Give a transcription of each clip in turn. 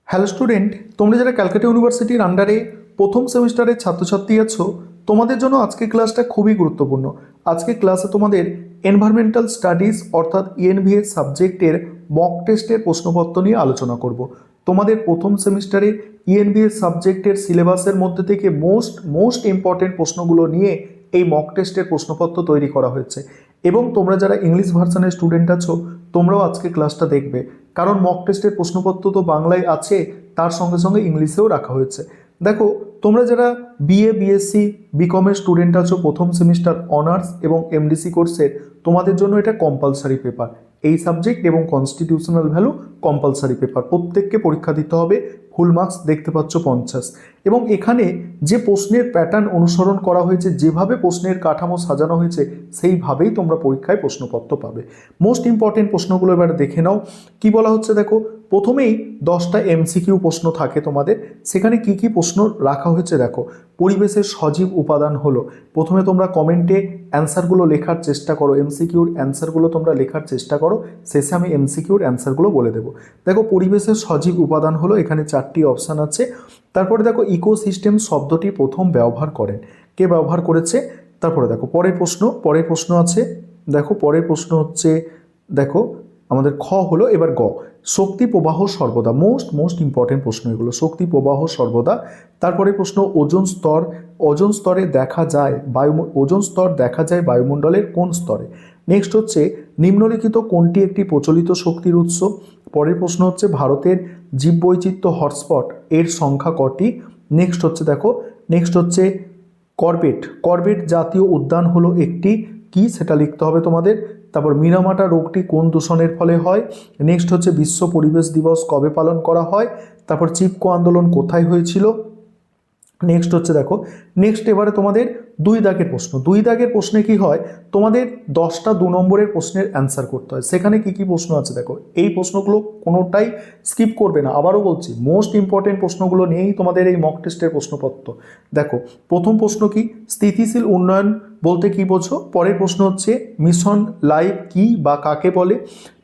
Hello student, তোমরা যারা ক্যালকাটা ইউনিভার্সিটির আন্ডারে প্রথম সেমিস্টারের ছাত্রছাত্রী আছো, তোমাদের জন্য আজকে ক্লাসটা খুবই গুরুত্বপূর্ণ। আজকে ক্লাসে তোমাদের এনভায়রনমেন্টাল স্টাডিজ অর্থাৎ ইএনভিএস সাবজেক্টের মক টেস্টের প্রশ্নপত্র নিয়ে আলোচনা করব। তোমাদের প্রথম সেমিস্টারে ইএনভিএস সাবজেক্টের সিলেবাসের মধ্যে থেকে মোস্ট ইম্পর্টেন্ট প্রশ্নগুলো নিয়ে এই মক টেস্টের প্রশ্নপত্র তৈরি করা হয়েছে। এবং তোমরা যারা ইংলিশ ভার্সনের স্টুডেন্ট আছো, তোমরাও আজকে ক্লাসটা দেখবে, কারণ মক টেস্টের প্রশ্নপত্র তো বাংলায় আছে, তার সঙ্গে সঙ্গে ইংলিশেও রাখা হয়েছে। দেখো, তোমরা যারা বিএ বিএসসি বিকমের স্টুডেন্ট আছো প্রথম সেমিস্টার অনার্স এবং এমডিসি কোর্সের, তোমাদের জন্য এটা কম্পালসারি পেপার। এই সাবজেক্ট এবং কনস্টিটিউশনাল ভ্যালু কম্পালসারি পেপার, প্রত্যেককে পরীক্ষা দিতে হবে। ফুল মার্কস দেখতে পাচ্ছ 50। এবং এখানে যে প্রশ্নের প্যাটার্ন অনুসরণ করা হয়েছে, যেভাবে প্রশ্নের কাঠামো সাজানো হয়েছে, সেইভাবেই তোমরা পরীক্ষায় প্রশ্নপত্র পাবে। মোস্ট ইম্পর্টেন্ট প্রশ্নগুলো এবার দেখে নাও। কি বলা হচ্ছে দেখো, প্রথমেই 10টা এমসিকিউ প্রশ্ন থাকে তোমাদের। সেখানে কি কি প্রশ্ন রাখা হয়েছে দেখো। পরিবেশের সজীব উপাদান হলো, প্রথমে তোমরা কমেন্টে অ্যান্সারগুলো লেখার চেষ্টা করো, এমসিকিউর অ্যান্সারগুলো তোমরা লেখার চেষ্টা করো, শেষে আমি এমসিকিউর অ্যান্সারগুলো বলে দেবো। দেখো, পরিবেশের সজীব উপাদান হলো, এখানে 4টি অপশান আছে। তারপরে দেখো, ইকোসিস্টেম শব্দটি প্রথম ব্যবহার করেন, কে ব্যবহার করেছে। তারপরে দেখো পরের প্রশ্ন আছে। দেখো পরের প্রশ্ন হচ্ছে, দেখো আমাদের খ হলো, এবার গ, শক্তি প্রবাহ সর্বদা। মোস্ট ইম্পর্টেন্ট প্রশ্ন এগুলো, শক্তি প্রবাহ সর্বদা। তারপরে প্রশ্ন, ওজোন স্তরে দেখা যায় ওজোন স্তর দেখা যায় বায়ুমণ্ডলের কোন স্তরে। নেক্সট হচ্ছে, নিম্নলিখিত কোনটি একটি প্রচলিত শক্তির উৎস। পরের প্রশ্ন হচ্ছে, ভারতের জীববৈচিত্র্য হটস্পট এর সংখ্যা কটি। নেক্সট হচ্ছে করবেট জাতীয় উদ্যান হলো একটি, কি সেটা লিখতে হবে তোমাদের। তারপর মিনামাটা রোগটি কোন দূষণের ফলে হয়। নেক্সট হচ্ছে, বিশ্ব পরিবেশ দিবস কবে পালন করা হয়। তারপর চিপকো আন্দোলন কোথায় হয়েছিল। নেক্সট হচ্ছে দেখো, এবারে তোমাদের 2 দাগের প্রশ্নে কি হয়, তোমাদের 10টা 2 নম্বরের প্রশ্নের অ্যান্সার করতে হয়। সেখানে কি কি প্রশ্ন আছে দেখো, এই প্রশ্নগুলো কোনোটাই স্কিপ করবে না। আবারও বলছি, মোস্ট ইম্পর্টেন্ট প্রশ্নগুলো নিয়েই তোমাদের এই মক টেস্টের প্রশ্নপত্র। দেখো, প্রথম প্রশ্ন কি, স্থিতিশীল উন্নয়ন বলতে কি বোঝো। পরের প্রশ্ন হচ্ছে, মিশন লাইফ কি বা কাকে বলে।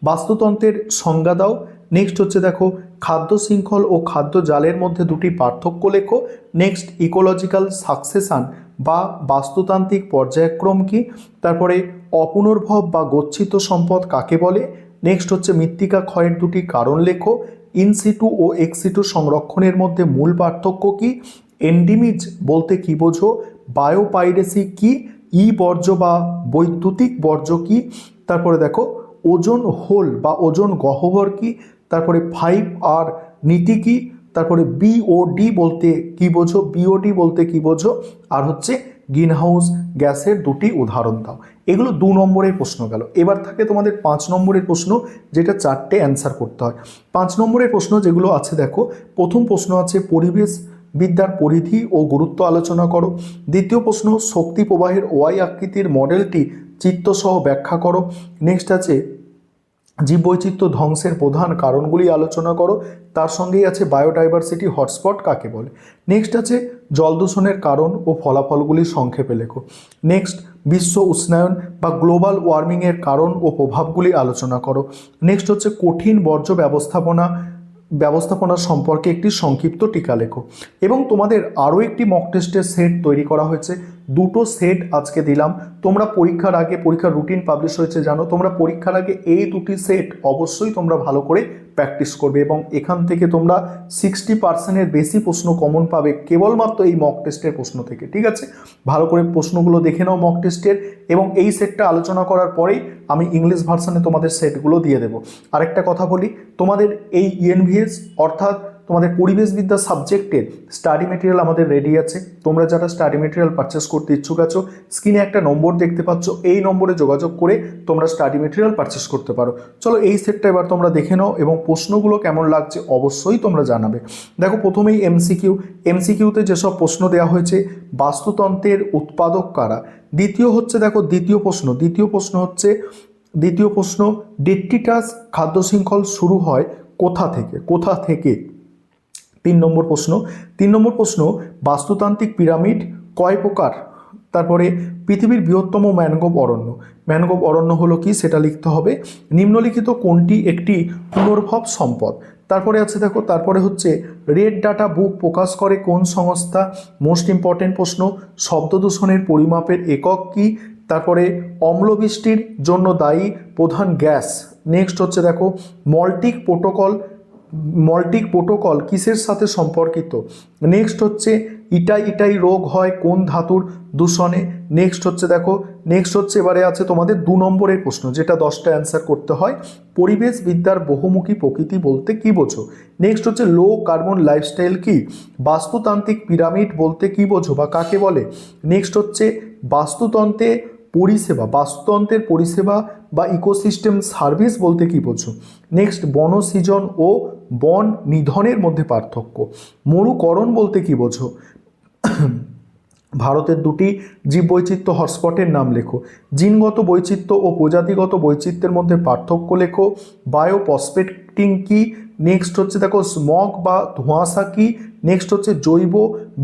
বাস্তুতন্ত্রের সংজ্ঞা দাও। নেক্সট হচ্ছে দেখো, খাদ্য শৃঙ্খল ও খাদ্য জালের মধ্যে দুটি পার্থক্য লেখো। নেক্সট, ইকোলজিক্যাল সাকসেশন বা বাস্তুতান্ত্রিক পর্যায়ক্রম কি। তারপরে, অপুনর্ভব বা গচ্ছিত সম্পদ কাকে বলে। নেক্সট হচ্ছে, মৃত্তিকা ক্ষয়ের দুটি কারণ লেখো। ইনসিটু ও এক্সিটু সংরক্ষণের মধ্যে মূল পার্থক্য কি। এন্ডিমিজ বলতে কি বোঝো। বায়োপাইরেসি কি। ই বর্জ্য বা বৈদ্যুতিক বর্জ্য কি। তারপরে দেখো, ওজোন হোল বা ওজোন গহ্বর কি। তারপরে 5R নীতি কি। তারপরে বিওডি বলতে কি বোঝো। আর হচ্ছে, গ্রিনহাউস গ্যাসের দুটি উদাহরণ দাও। এগুলো 2 নম্বরের প্রশ্ন গেল। এবার থাকে তোমাদের 5 নম্বরের প্রশ্ন, যেটা 4টে অ্যান্সার করতে হয়। 5 নম্বরের প্রশ্ন যেগুলো আছে দেখো, প্রথম প্রশ্ন আছে, পরিবেশ বিদ্যার পরিধি ও গুরুত্ব আলোচনা করো। দ্বিতীয় প্রশ্ন, শক্তি প্রবাহের ওয়াই আকৃতির মডেলটি চিত্রসহ ব্যাখ্যা করো। নেক্সট আছে, জীববৈচিত্র্য ধ্বংসের প্রধান কারণগুলি আলোচনা করো। তার সঙ্গেই আছে, বায়োডাইভার্সিটি হটস্পট কাকে বলে। নেক্সট আছে, জল দূষণের কারণ ও ফলাফলগুলি সংক্ষেপে লেখো। নেক্সট, বিশ্ব উষ্ণায়ন বা গ্লোবাল ওয়ার্মিংয়ের কারণ ও প্রভাবগুলি আলোচনা করো। নেক্সট হচ্ছে, কঠিন বর্জ্য ব্যবস্থাপনা সম্পর্কে একটি সংক্ষিপ্ত টিকা লেখো। এবং তোমাদের আরও একটি মক টেস্টের সেট তৈরি করা হয়েছে। 2টো সেট আজকে দিলাম। তোমরা পরীক্ষার রুটিন পাবলিশ হয়েছে জানো, তোমরা পরীক্ষার আগে এই 2টি সেট অবশ্যই তোমরা ভালো করে প্র্যাকটিস করবে, এবং এখান থেকে তোমরা 60%-এর বেশি প্রশ্ন কমন পাবে কেবলমাত্র এই মক টেস্টের প্রশ্ন থেকে। ঠিক আছে, ভালো করে প্রশ্নগুলো দেখে নাও মক টেস্টের, এবং এই সেটটা আলোচনা করার পরেই আমি ইংলিশ ভার্সানে তোমাদের সেটগুলো দিয়ে দেবো। আরেকটা কথা বলি, তোমাদের এই ইএনভিএস অর্থাৎ তোমাদের পরিবেশবিদ্যা সাবজেক্টের স্টাডি মেটেরিয়াল আমাদের রেডি আছে। তোমরা যারা স্টাডি মেটেরিয়াল পারচেস করতে ইচ্ছুক আছো, স্ক্রিনে একটা নম্বর দেখতে পাচ্ছ, এই নম্বরে যোগাযোগ করে তোমরা স্টাডি মেটেরিয়াল পারচেস করতে পারো। চলো, এই সেটটা এবার তোমরা দেখে নাও, এবং প্রশ্নগুলো কেমন লাগছে অবশ্যই তোমরা জানাবে। দেখো, প্রথমেই এমসিকিউতে যেসব প্রশ্ন দেওয়া হয়েছে, বাস্তুতন্ত্রের উৎপাদক কারা। দ্বিতীয় প্রশ্ন, ডেট্রিটাস খাদ্য শৃঙ্খল শুরু হয় কোথা থেকে। 3 নম্বর প্রশ্ন, বাস্তুতান্ত্রিক পিরামিড কয় প্রকার। তারপরে, পৃথিবীর বৃহত্তম ম্যানগ্রোভ অরণ্য হলো কি, সেটা লিখতে হবে। নিম্নলিখিত কোনটি একটি পুনর্ভব সম্পদ। তারপরে আছে দেখো, তারপরে হচ্ছে রেড ডাটা বুক প্রকাশ করে কোন সংস্থা? মোস্ট ইম্পর্টেন্ট প্রশ্ন। শব্দ দূষণের পরিমাপের একক কি? তারপরে অম্লবৃষ্টির জন্য দায়ী প্রধান গ্যাস। নেক্সট হচ্ছে দেখো, মল্টিক প্রোটোকল কিসের সাথে সম্পর্কিত? নেক্সট হচ্ছে ইটাই রোগ হয় কোন ধাতুর দূষণে? নেক্সট হচ্ছে দেখো, নেক্সট হচ্ছে এবারে আছে তোমাদের 2 নম্বরের প্রশ্ন, যেটা 10টা অ্যান্সার করতে হয়। পরিবেশবিদ্যার বহুমুখী প্রকৃতি বলতে কি বোঝো? নেক্সট হচ্ছে লো কার্বন লাইফস্টাইল কি? বাস্তুতান্ত্রিক পিরামিড বলতে কি বোঝো বা কাকে বলে? নেক্সট হচ্ছে বাস্তুতন্ত্রের পরিষেবা বা ইকোসিস্টেম সার্ভিস বলতে কি বোঝো? নেক্সট বনসৃজন ও বন নিধনের মধ্যে পার্থক্য। মরুকরণ বলতে কি বোঝো? ভারতের 2টি জীববৈচিত্র্য হটস্পটের নাম লেখো। জিনগত বৈচিত্র্য ও প্রজাতিগত বৈচিত্র্যের মধ্যে পার্থক্য লেখো। বায়োপ্রসপেক্টিং কি? নেক্সট হচ্ছে দেখো, স্মগ বা ধোঁয়াশা কি? নেক্সট হচ্ছে জৈব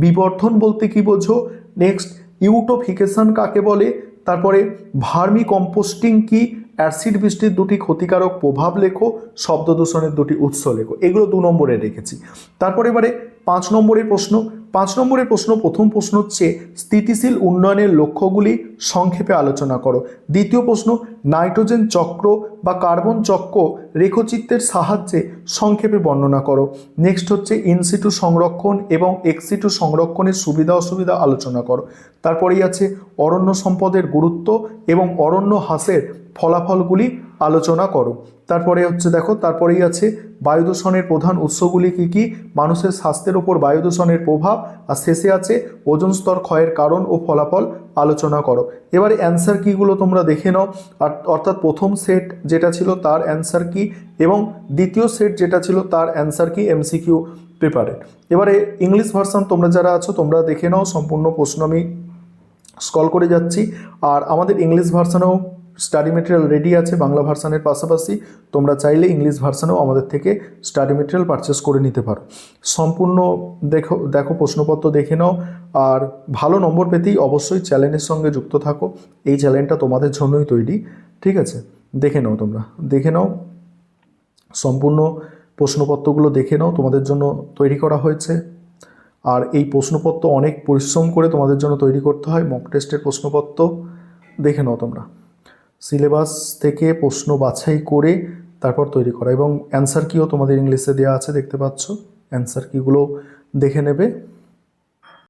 বিবর্ধন বলতে কি বোঝো? নেক্সট ইউটোফিকেশন কাকে বলে? তারপরে ভার্মি কম্পোস্টিং কি? অ্যাসিড বৃষ্টির 2টি ক্ষতিকারক প্রভাব লেখো। শব্দ দূষণের 2টি উৎস লেখো। এগুলো 2 নম্বরে রেখেছি। তারপরে এবারে 5 নম্বরের প্রশ্ন। 5 নম্বরের প্রশ্ন, প্রথম প্রশ্ন হচ্ছে স্থিতিশীল উন্নয়নের লক্ষ্যগুলি সংক্ষেপে আলোচনা করো। দ্বিতীয় প্রশ্ন, নাইট্রোজেন চক্র বা কার্বন চক্র রেখচিত্রের সাহায্যে সংক্ষেপে বর্ণনা করো। নেক্সট হচ্ছে ইনসিটু সংরক্ষণ এবং এক্সিটু সংরক্ষণের সুবিধা অসুবিধা আলোচনা করো। তারপরেই আছে অরণ্য সম্পদের গুরুত্ব এবং অরণ্য হ্রাসের ফলাফলগুলি আলোচনা করো। তারপরে হচ্ছে দেখো, তারপরেই আছে বায়ু দূষণের প্রধান উৎসগুলি কী কী, মানুষের স্বাস্থ্যের ওপর বায়ু দূষণের প্রভাব, আর শেষে আছে ওজোন স্তর ক্ষয়ের কারণ ও ফলাফল আলোচনা করো। এবারে অ্যান্সার কীগুলো তোমরা দেখে নাও। অর্থাৎ প্রথম সেট যেটা ছিল তার অ্যান্সার কী এবং দ্বিতীয় সেট যেটা ছিল তার অ্যান্সার কী এমসিকিউ পেপারে। এবারে ইংলিশ ভার্সন তোমরা যারা আছো তোমরা দেখে নাও, সম্পূর্ণ প্রশ্ন আমি স্ক্রল করে যাচ্ছি। আর আমাদের ইংলিশ ভার্সনেও স্টাডি মেটেরিয়াল রেডি আছে বাংলা ভার্সানের পাশাপাশি। তোমরা চাইলে ইংলিশ ভার্সানেও আমাদের থেকে স্টাডি মেটেরিয়াল পারচেস করে নিতে পারো। সম্পূর্ণ দেখো প্রশ্নপত্র দেখে নাও। আর ভালো নম্বর পেতেই অবশ্যই চ্যানেলের সঙ্গে যুক্ত থাকো। এই চ্যানেলটা তোমাদের জন্যই তৈরি, ঠিক আছে? দেখে নাও, তোমরা দেখে নাও, সম্পূর্ণ প্রশ্নপত্রগুলো দেখে নাও, তোমাদের জন্য তৈরি করা হয়েছে। আর এই প্রশ্নপত্র অনেক পরিশ্রম করে তোমাদের জন্য তৈরি করতে হয়। মক টেস্টের প্রশ্নপত্র দেখে নাও তোমরা, সিলেবাস থেকে প্রশ্ন বাছাই করে তারপর তৈরি করা, এবং অ্যান্সার কিও তোমাদের ইংলিশে দেওয়া আছে, দেখতে পাচ্ছ। অ্যান্সার কিগুলো দেখে নেবে।